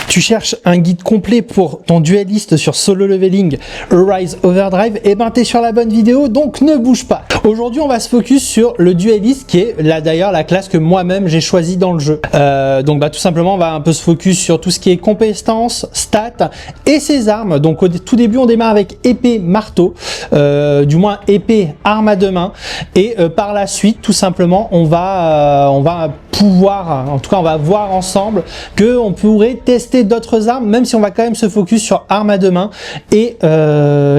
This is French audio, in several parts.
Tu cherches un guide complet pour ton dueliste sur Solo Leveling Arise Overdrive, et ben t'es sur la bonne vidéo, donc ne bouge pas. Aujourd'hui on va se focus sur le dueliste qui est là d'ailleurs la classe que moi-même j'ai choisi dans le jeu. Donc tout simplement on va un peu se focus sur tout ce qui est compétences, stats et ses armes. Donc au tout début on démarre avec épée marteau, du moins épée arme à deux mains, et par la suite tout simplement on va pouvoir, en tout cas on va voir ensemble que on pourrait tester d'autres armes, même si on va quand même se focus sur arme à deux mains et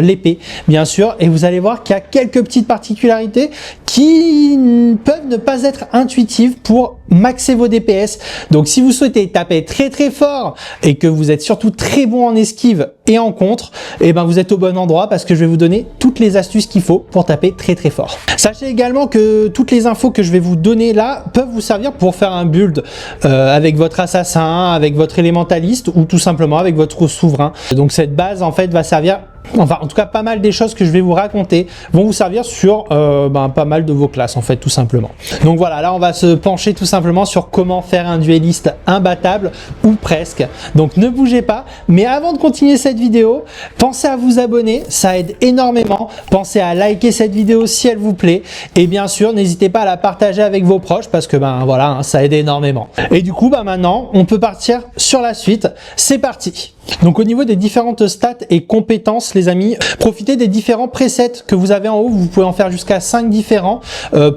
l'épée bien sûr, et vous allez voir qu'il y a quelques petites particularités qui peuvent ne pas être intuitives pour maxer vos DPS. Donc si vous souhaitez taper très très fort et que vous êtes surtout très bon en esquive et en contre, et ben vous êtes au bon endroit, parce que je vais vous donner toutes les astuces qu'il faut pour taper très très fort. Sachez également que toutes les infos que je vais vous donner là peuvent vous servir pour faire un build avec votre assassin, avec votre élémentaliste ou tout simplement avec votre souverain. Donc cette base en fait va servir, enfin en tout cas pas mal des choses que je vais vous raconter vont vous servir sur pas mal de vos classes en fait, tout simplement. Donc voilà, là on va se pencher tout simplement sur comment faire un dueliste imbattable ou presque. Donc ne bougez pas, mais avant de continuer cette vidéo, pensez à vous abonner, ça aide énormément. Pensez à liker cette vidéo si elle vous plaît, et bien sûr n'hésitez pas à la partager avec vos proches, parce que voilà, ça aide énormément. Et du coup maintenant on peut partir sur la suite. C'est parti. Donc au niveau des différentes stats et compétences les amis, profitez des différents presets que vous avez en haut. Vous pouvez en faire jusqu'à 5 différents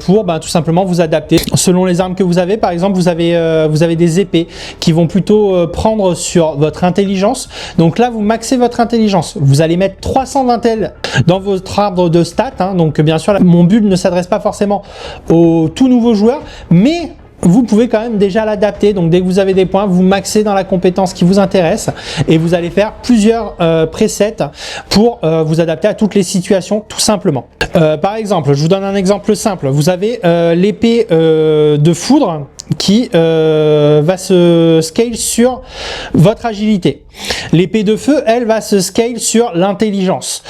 pour tout simplement vous adapter selon les armes que vous avez. Par exemple vous avez des épées qui vont plutôt prendre sur votre intelligence. Donc là vous maxez votre intelligence, vous allez mettre 300 d'intel dans votre arbre de stats, hein. Donc bien sûr mon build ne s'adresse pas forcément aux tout nouveaux joueurs, mais vous pouvez quand même déjà l'adapter. Donc dès que vous avez des points, vous maxez dans la compétence qui vous intéresse et vous allez faire plusieurs presets pour vous adapter à toutes les situations tout simplement. Par exemple, je vous donne un exemple simple. Vous avez l'épée de foudre qui va se scale sur votre agilité. L'épée de feu, elle, va se scale sur l'intelligence.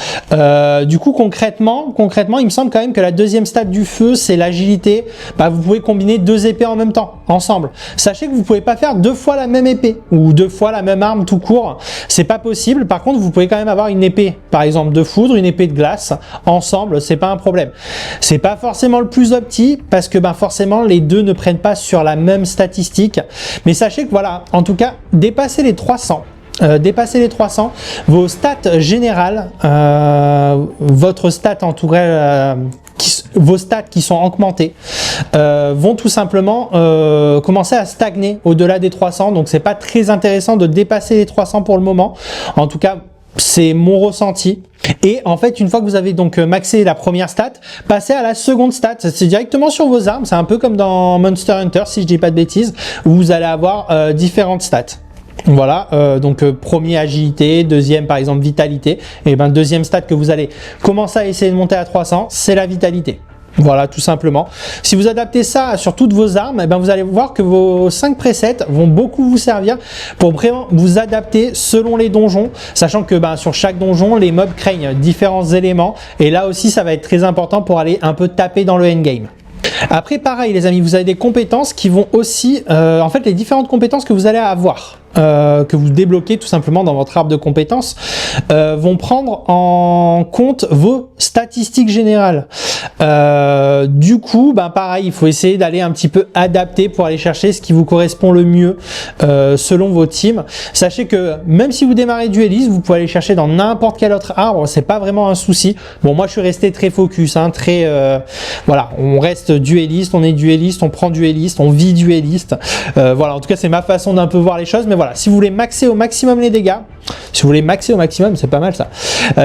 Du coup, concrètement, il me semble quand même que la deuxième stat du feu, c'est l'agilité. Vous pouvez combiner deux épées en même temps, ensemble. Sachez que vous pouvez pas faire deux fois la même épée ou deux fois la même arme tout court. C'est pas possible. Par contre, vous pouvez quand même avoir une épée, par exemple de foudre, une épée de glace, ensemble. C'est pas un problème. C'est pas forcément le plus opti, parce que forcément, les deux ne prennent pas sur la même statistique. Mais sachez que voilà, en tout cas, dépasser les 300. Vos stats générales, votre stat en tout cas, vos stats qui sont augmentées vont tout simplement commencer à stagner au-delà des 300. Donc c'est pas très intéressant de dépasser les 300 pour le moment. En tout cas, c'est mon ressenti. Et en fait, une fois que vous avez donc maxé la première stat, passez à la seconde stat. C'est directement sur vos armes. C'est un peu comme dans Monster Hunter, si je dis pas de bêtises, où vous allez avoir différentes stats. Voilà, donc premier agilité, deuxième par exemple vitalité, et deuxième stat que vous allez commencer à essayer de monter à 300, c'est la vitalité. Voilà, tout simplement. Si vous adaptez ça sur toutes vos armes, vous allez voir que vos 5 presets vont beaucoup vous servir pour vraiment vous adapter selon les donjons, sachant que sur chaque donjon, les mobs craignent différents éléments, et là aussi ça va être très important pour aller un peu taper dans le endgame. Après pareil les amis, vous avez des compétences qui vont aussi, en fait les différentes compétences que vous allez avoir, que vous débloquez tout simplement dans votre arbre de compétences, vont prendre en compte vos statistiques générales. Du coup, pareil, il faut essayer d'aller un petit peu adapter pour aller chercher ce qui vous correspond le mieux selon vos teams. Sachez que même si vous démarrez dueliste, vous pouvez aller chercher dans n'importe quel autre arbre, c'est pas vraiment un souci. Bon, moi je suis resté très focus, hein, voilà, on reste dueliste, on est dueliste, on prend dueliste, on vit dueliste. Voilà, en tout cas c'est ma façon d'un peu voir les choses, mais voilà, si vous voulez maxer au maximum les dégâts, si vous voulez maxer au maximum, c'est pas mal ça.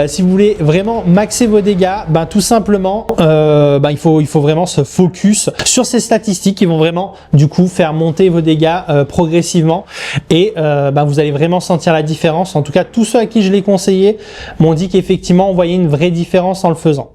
Si vous voulez vraiment maxer vos dégâts, tout simplement, il faut vraiment se focus sur ces statistiques qui vont vraiment du coup faire monter vos dégâts progressivement, et vous allez vraiment sentir la différence. En tout cas, tous ceux à qui je l'ai conseillé m'ont dit qu'effectivement on voyait une vraie différence en le faisant.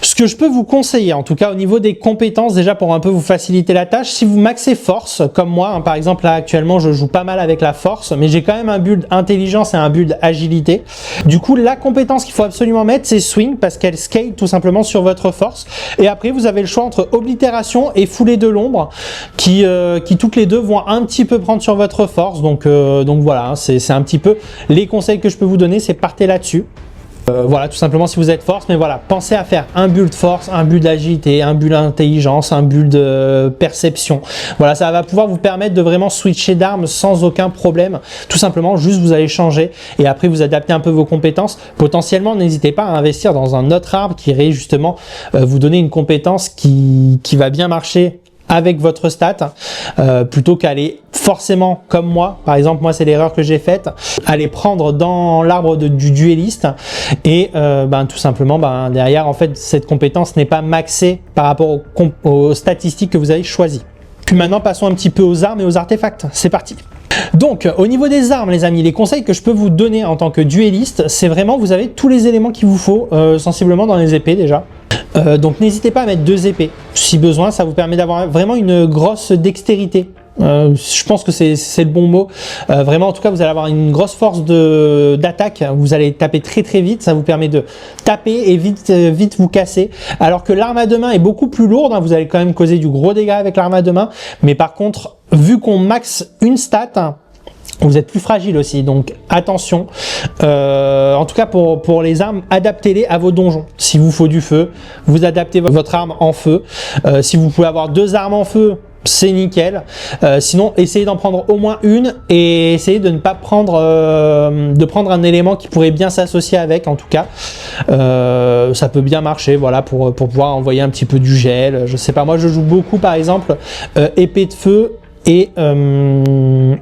Ce que je peux vous conseiller, en tout cas au niveau des compétences, déjà pour un peu vous faciliter la tâche, si vous maxez force, comme moi, hein, par exemple là actuellement je joue pas mal avec la force, mais j'ai quand même un build intelligence et un build agilité. Du coup la compétence qu'il faut absolument mettre c'est swing, parce qu'elle scale tout simplement sur votre force. Et après vous avez le choix entre oblitération et foulée de l'ombre, qui toutes les deux vont un petit peu prendre sur votre force. Donc voilà, hein, c'est un petit peu les conseils que je peux vous donner, c'est partez là-dessus. Voilà, tout simplement si vous êtes force, mais voilà, pensez à faire un build force, un build agilité, un build intelligence, un build perception. Voilà, ça va pouvoir vous permettre de vraiment switcher d'armes sans aucun problème. Tout simplement, juste vous allez changer et après vous adaptez un peu vos compétences. Potentiellement, n'hésitez pas à investir dans un autre arbre qui irait justement vous donner une compétence qui va bien marcher avec votre stat, plutôt qu'aller forcément comme moi, par exemple moi c'est l'erreur que j'ai faite, aller prendre dans l'arbre du duelliste et tout simplement derrière en fait cette compétence n'est pas maxée par rapport aux statistiques que vous avez choisies. Puis maintenant passons un petit peu aux armes et aux artefacts, c'est parti. Donc au niveau des armes les amis, les conseils que je peux vous donner en tant que duelliste, c'est vraiment vous avez tous les éléments qu'il vous faut sensiblement dans les épées déjà. Donc n'hésitez pas à mettre 2 épées si besoin, ça vous permet d'avoir vraiment une grosse dextérité. Je pense que c'est le bon mot. Vraiment, en tout cas, vous allez avoir une grosse force d'attaque. Vous allez taper très très vite. Ça vous permet de taper et vite vous casser. Alors que l'arme à deux mains est beaucoup plus lourde. Hein, vous allez quand même causer du gros dégât avec l'arme à deux mains. Mais par contre, vu qu'on max une stat, vous êtes plus fragile aussi, donc attention. En tout cas pour les armes, adaptez-les à vos donjons. Si vous faut du feu, vous adaptez votre arme en feu. Si vous pouvez avoir 2 armes en feu, c'est nickel. Sinon, essayez d'en prendre au moins une et essayez de ne pas prendre prendre un élément qui pourrait bien s'associer avec. En tout cas, ça peut bien marcher. Voilà, pour pouvoir envoyer un petit peu du gel. Je sais pas, moi je joue beaucoup par exemple épée de feu et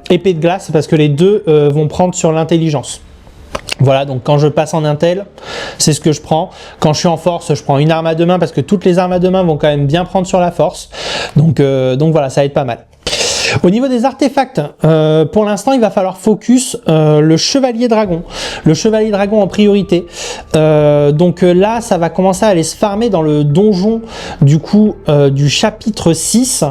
épée de glace parce que les deux vont prendre sur l'intelligence. Voilà, donc quand je passe en intel, c'est ce que je prends. Quand je suis en force, je prends une arme à deux mains parce que toutes les armes à deux mains vont quand même bien prendre sur la force. Donc voilà, ça va être pas mal. Au niveau des artefacts, pour l'instant, il va falloir focus le chevalier dragon. Le chevalier dragon en priorité. Donc là, ça va commencer à aller se farmer dans le donjon du coup du chapitre 6.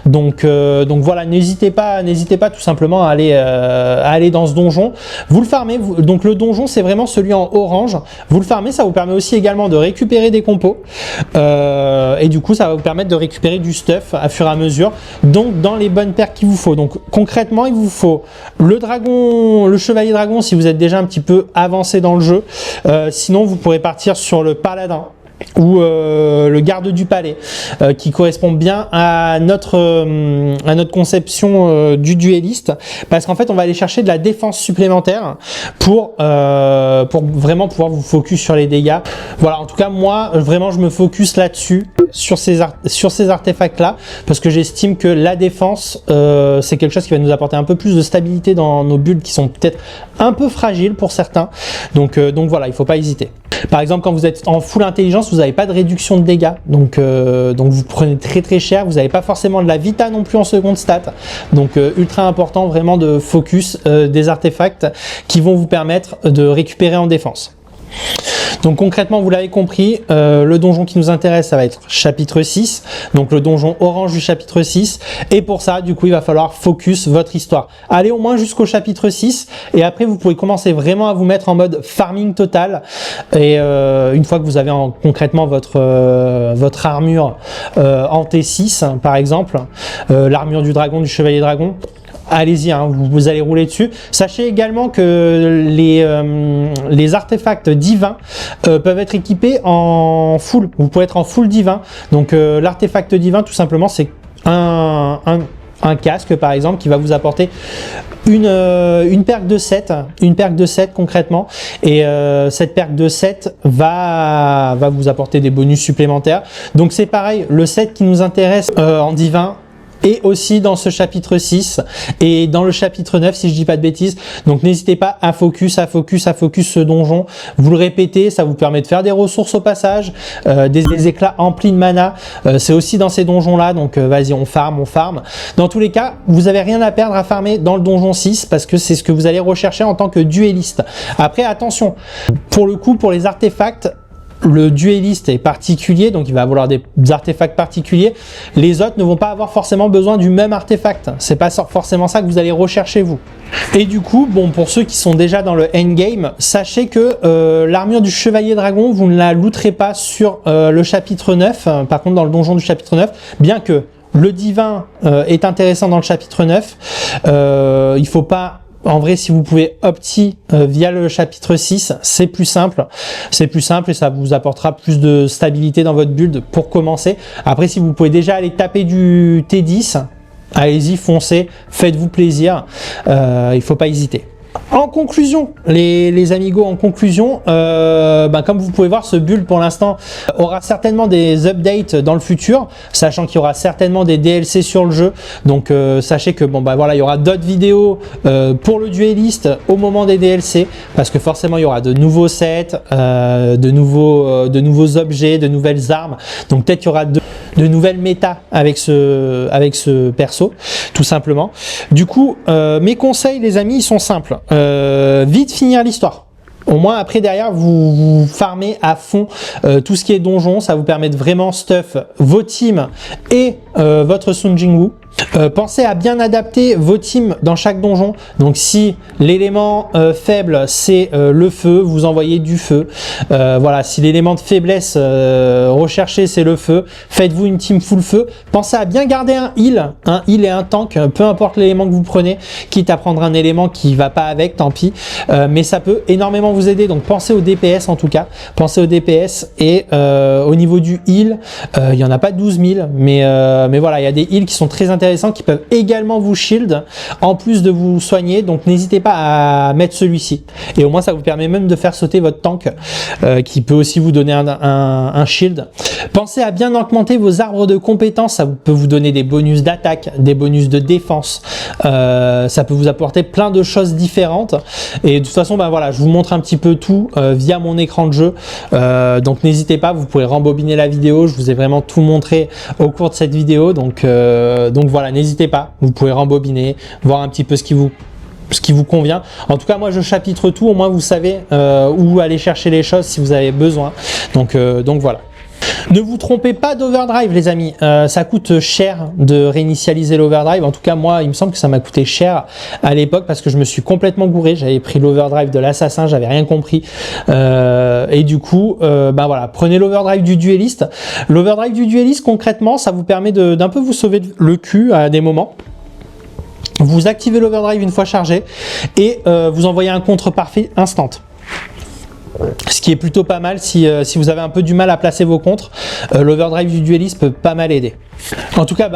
Donc voilà, n'hésitez pas tout simplement à aller dans ce donjon. Vous le farmez, donc le donjon, c'est vraiment celui en orange. Vous le farmez, ça vous permet aussi également de récupérer des compos. Et du coup, ça va vous permettre de récupérer du stuff à fur et à mesure. Donc dans les bonnes pertes qu'il vous faut. Donc concrètement, il vous faut le dragon, le chevalier dragon si vous êtes déjà un petit peu avancé dans le jeu. Sinon, vous pourrez partir sur le paladin ou le garde du palais qui correspond bien à notre conception du duelliste, parce qu'en fait on va aller chercher de la défense supplémentaire pour vraiment pouvoir vous focus sur les dégâts. Voilà, en tout cas moi vraiment je me focus là-dessus, sur ces artefacts là, parce que j'estime que la défense c'est quelque chose qui va nous apporter un peu plus de stabilité dans nos builds qui sont peut-être un peu fragiles pour certains. Donc voilà, il faut pas hésiter. Par exemple, quand vous êtes en full intelligence, vous n'avez pas de réduction de dégâts, donc vous prenez très très cher, vous n'avez pas forcément de la vita non plus en seconde stat, donc ultra important vraiment de focus des artefacts qui vont vous permettre de récupérer en défense. Donc concrètement, vous l'avez compris, le donjon qui nous intéresse, ça va être chapitre 6, donc le donjon orange du chapitre 6, et pour ça, du coup, il va falloir focus votre histoire. Allez au moins jusqu'au chapitre 6, et après, vous pouvez commencer vraiment à vous mettre en mode farming total, et une fois que vous avez concrètement votre armure en T6, par exemple, l'armure du dragon, du chevalier dragon, allez-y, hein, vous allez rouler dessus. Sachez également que les artefacts divins peuvent être équipés en full. Vous pouvez être en full divin. Donc l'artefact divin, tout simplement, c'est un casque par exemple qui va vous apporter une perque de 7, concrètement, et cette perque de 7 va vous apporter des bonus supplémentaires. Donc c'est pareil, le 7 qui nous intéresse en divin, et aussi dans ce chapitre 6 et dans le chapitre 9 si je dis pas de bêtises. Donc n'hésitez pas à focus ce donjon. Vous le répétez, ça vous permet de faire des ressources au passage, des éclats emplis de mana. C'est aussi dans ces donjons là, donc vas-y, on farm. Dans tous les cas, vous avez rien à perdre à farmer dans le donjon 6 parce que c'est ce que vous allez rechercher en tant que duelliste. Après attention, pour le coup, pour les artefacts, le dueliste est particulier, donc il va avoir des artefacts particuliers, les autres ne vont pas avoir forcément besoin du même artefact. C'est pas forcément ça que vous allez rechercher vous. Et du coup, bon, pour ceux qui sont déjà dans le endgame, sachez que l'armure du chevalier dragon, vous ne la looterez pas sur le chapitre 9, par contre dans le donjon du chapitre 9, bien que le divin est intéressant dans le chapitre 9, il faut pas... En vrai, si vous pouvez opti via le chapitre 6, c'est plus simple. C'est plus simple et ça vous apportera plus de stabilité dans votre build pour commencer. Après, si vous pouvez déjà aller taper du T10, allez-y, foncez, faites-vous plaisir. Il faut pas hésiter. En conclusion, les amigos, en conclusion, comme vous pouvez voir, ce build pour l'instant aura certainement des updates dans le futur, sachant qu'il y aura certainement des DLC sur le jeu. Donc sachez que voilà, il y aura d'autres vidéos pour le dueliste au moment des DLC, parce que forcément il y aura de nouveaux sets, de nouveaux objets, de nouvelles armes. Donc peut-être qu'il y aura de nouvelles méta avec ce perso, tout simplement. Du coup, mes conseils, les amis, ils sont simples. Vite finir l'histoire. Au moins après derrière vous farmez à fond tout ce qui est donjon, ça vous permet de vraiment stuff vos teams et votre Sun Jingwu. Pensez à bien adapter vos teams dans chaque donjon. Donc si l'élément faible c'est le feu, vous envoyez du feu. Voilà, si l'élément de faiblesse recherché c'est le feu, faites-vous une team full feu. Pensez à bien garder un heal et un tank, peu importe l'élément que vous prenez, quitte à prendre un élément qui va pas avec, tant pis. Mais ça peut énormément vous aider. Donc pensez au DPS en tout cas. Pensez au DPS et au niveau du heal, il n'y en a pas 12 000, mais voilà, il y a des heals qui sont très intéressants, qui peuvent également vous shield en plus de vous soigner, donc n'hésitez pas à mettre celui-ci et au moins ça vous permet même de faire sauter votre tank qui peut aussi vous donner un shield. Pensez à bien augmenter vos arbres de compétences, ça peut vous donner des bonus d'attaque, des bonus de défense, ça peut vous apporter plein de choses différentes et de toute façon voilà, je vous montre un petit peu tout via mon écran de jeu, donc n'hésitez pas, vous pouvez rembobiner la vidéo, je vous ai vraiment tout montré au cours de cette vidéo, donc voilà, n'hésitez pas, vous pouvez rembobiner, voir un petit peu ce qui vous convient. En tout cas, moi je chapitre tout, au moins vous savez où aller chercher les choses si vous avez besoin. Donc voilà. Ne vous trompez pas d'overdrive les amis, ça coûte cher de réinitialiser l'overdrive. En tout cas moi il me semble que ça m'a coûté cher à l'époque parce que je me suis complètement gouré, j'avais pris l'overdrive de l'assassin, j'avais rien compris et du coup voilà, prenez l'overdrive du dueliste. L'overdrive du dueliste concrètement ça vous permet d'un peu vous sauver le cul à des moments. Vous activez l'overdrive une fois chargé et vous envoyez un contre parfait instant. Ce qui est plutôt pas mal si vous avez un peu du mal à placer vos contres, l'overdrive du dueliste peut pas mal aider. En tout cas,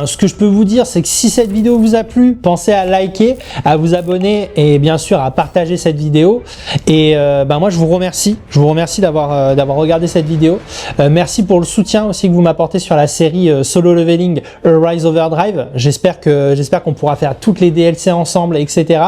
ce que je peux vous dire, c'est que si cette vidéo vous a plu, pensez à liker, à vous abonner et bien sûr à partager cette vidéo. Et moi, je vous remercie d'avoir regardé cette vidéo. Merci pour le soutien aussi que vous m'apportez sur la série Solo Leveling Arise Overdrive. J'espère qu'on pourra faire toutes les DLC ensemble, etc.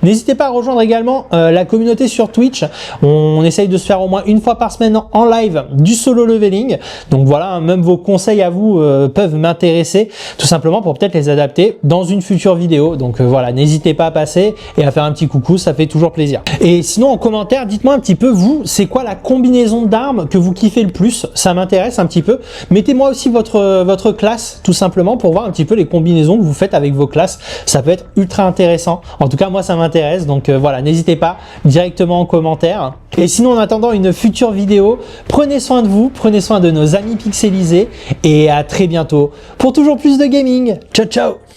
N'hésitez pas à rejoindre également la communauté sur Twitch. On essaye de se faire au moins une fois par semaine en live du solo leveling. Donc voilà, même vos conseils à vous peuvent m'intéresser, tout simplement pour peut-être les adapter dans une future vidéo. Donc voilà, n'hésitez pas à passer et à faire un petit coucou, ça fait toujours plaisir. Et sinon en commentaire, dites-moi un petit peu vous, c'est quoi la combinaison d'armes que vous kiffez le plus? Ça m'intéresse un petit peu. Mettez-moi aussi votre classe, tout simplement, pour voir un petit peu les combinaisons que vous faites avec vos classes. Ça peut être ultra intéressant. En tout cas, moi ça m'intéresse. Donc voilà, n'hésitez pas directement en commentaire. Et sinon, en attendant une future vidéo, prenez soin de vous, prenez soin de nos amis pixelisés et à très bientôt pour toujours plus de gaming. Ciao ciao.